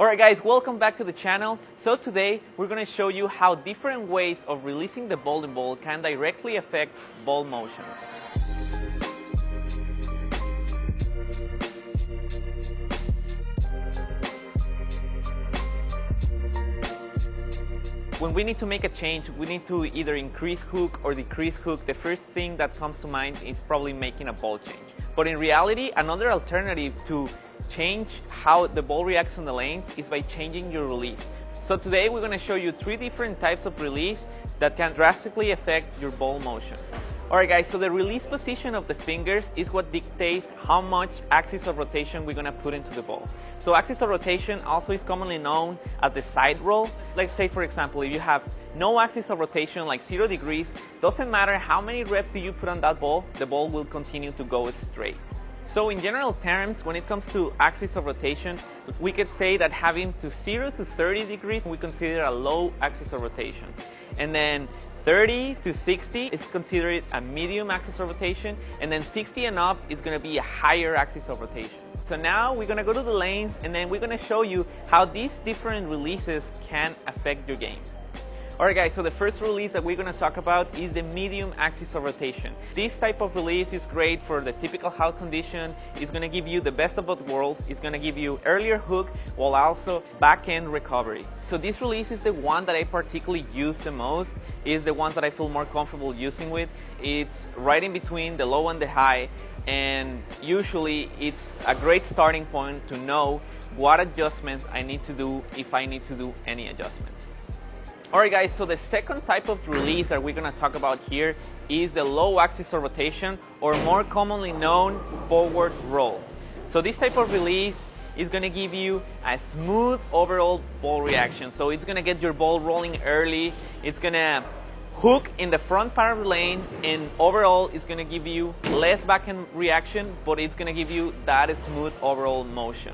Alright guys, welcome back to the channel. So today we're going to show you how different ways of releasing the bowling ball can directly affect ball motion. When we need to make a change, we need to either increase hook or decrease hook. The first thing that comes to mind is probably making a ball change. But in reality, another alternative to change how the ball reacts on the lanes is by changing your release. So today we're going to show you 3 different types of release that can drastically affect your ball motion. Alright guys, so the release position of the fingers is what dictates how much axis of rotation we're going to put into the ball. So axis of rotation also is commonly known as the side roll. Let's say for example, if you have no axis of rotation like 0 degrees, doesn't matter how many reps you put on that ball, the ball will continue to go straight. So in general terms, when it comes to axis of rotation, we could say that having to 0 to 30 degrees, we consider a low axis of rotation. And then 30 to 60 is considered a medium axis of rotation, and then 60 and up is going to be a higher axis of rotation. So now we're going to go to the lanes, and then we're going to show you how these different releases can affect your game. Alright guys, so the first release that we're going to talk about is the medium axis of rotation. This type of release is great for the typical house condition. It's going to give you the best of both worlds. It's going to give you earlier hook while also back-end recovery. So this release is the one that I particularly use the most. It's the ones that I feel more comfortable using with. It's right in between the low and the high, and usually it's a great starting point to know what adjustments I need to do if I need to do any adjustments. Alright guys, so the second type of release that we're going to talk about here is the low axis of rotation, or more commonly known, forward roll. So this type of release is going to give you a smooth overall ball reaction. So it's going to get your ball rolling early, it's going to hook in the front part of the lane, and overall it's going to give you less back-end reaction, but it's going to give you that smooth overall motion.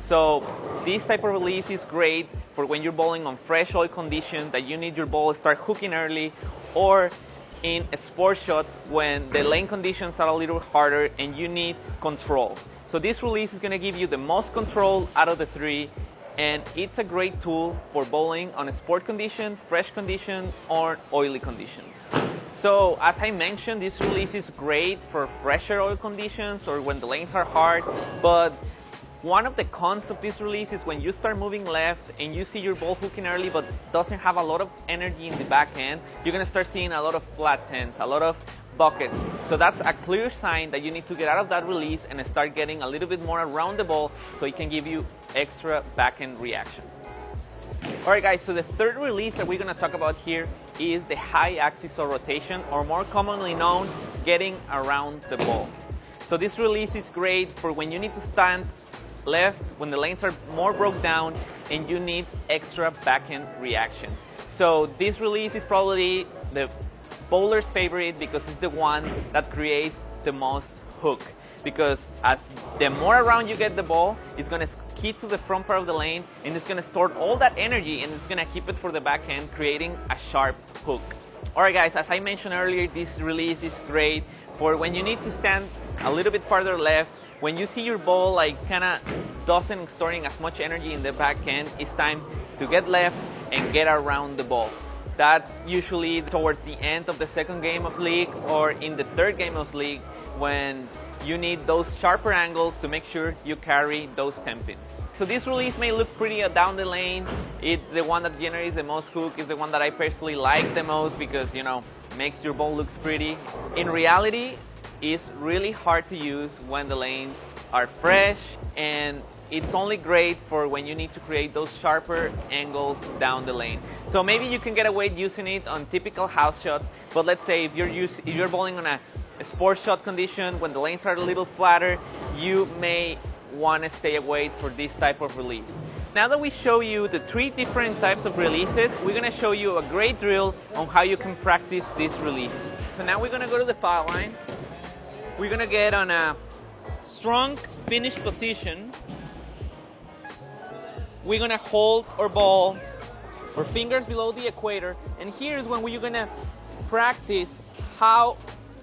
So this type of release is great for when you're bowling on fresh oil conditions that you need your ball to start hooking early, or in sports shots when the lane conditions are a little harder and you need control. So this release is going to give you the most control out of the 3, and it's a great tool for bowling on a sport condition, fresh condition, or oily conditions. So as I mentioned, this release is great for fresher oil conditions or when the lanes are hard, but one of the cons of this release is when you start moving left and you see your ball hooking early but doesn't have a lot of energy in the back end, you're going to start seeing a lot of flat tens, a lot of buckets. So that's a clear sign that you need to get out of that release and start getting a little bit more around the ball so it can give you extra back end reaction. Alright guys, so the third release that we're going to talk about here is the high axis of rotation, or more commonly known, getting around the ball. So this release is great for when you need to stand left, when the lanes are more broke down and you need extra back-end reaction. So this release is probably the bowler's favorite because it's the one that creates the most hook. Because as the more around you get the ball, it's going to ski to the front part of the lane and it's going to store all that energy and it's going to keep it for the back end, creating a sharp hook. Alright guys, as I mentioned earlier, this release is great for when you need to stand a little bit farther left. When you see your ball like kind of doesn't storing as much energy in the back end, it's time to get left and get around the ball. That's usually towards the end of the second game of league or in the third game of league, when you need those sharper angles to make sure you carry those 10 pins. So this release may look pretty down the lane. It's the one that generates the most hook. It's the one that I personally like the most because, you know, makes your ball looks pretty. In reality, is really hard to use when the lanes are fresh, and it's only great for when you need to create those sharper angles down the lane. So maybe you can get away using it on typical house shots, but let's say if you're bowling on a sports shot condition when the lanes are a little flatter, you may want to stay away for this type of release. Now that we show you the 3 different types of releases, we're going to show you a great drill on how you can practice this release. So now we're going to go to the foul line. We're going to get on a strong finish position. We're going to hold our ball, our fingers below the equator, and here's when we're going to practice how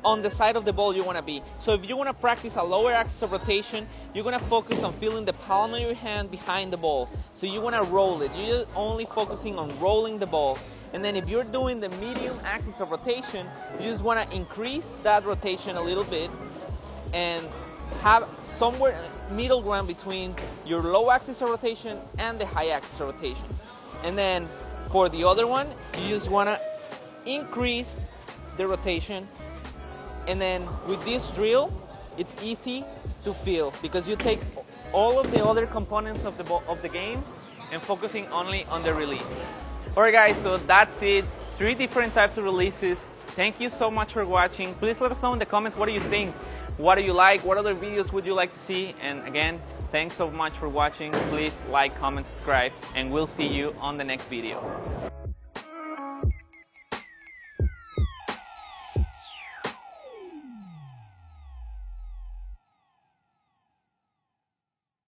on the side of the ball you want to be. So if you want to practice a lower axis of rotation, you're going to focus on feeling the palm of your hand behind the ball. So you want to roll it. You're only focusing on rolling the ball. And then if you're doing the medium axis of rotation, you just want to increase that rotation a little bit and have somewhere middle ground between your low axis of rotation and the high axis of rotation. And then for the other one, you just want to increase the rotation. And then with this drill, it's easy to feel because you take all of the other components of the game and focusing only on the release. Alright guys, so that's it. 3 different types of releases. Thank you so much for watching. Please let us know in the comments what do you think. What do you like? What other videos would you like to see? And again, thanks so much for watching. Please like, comment, subscribe, and we'll see you on the next video.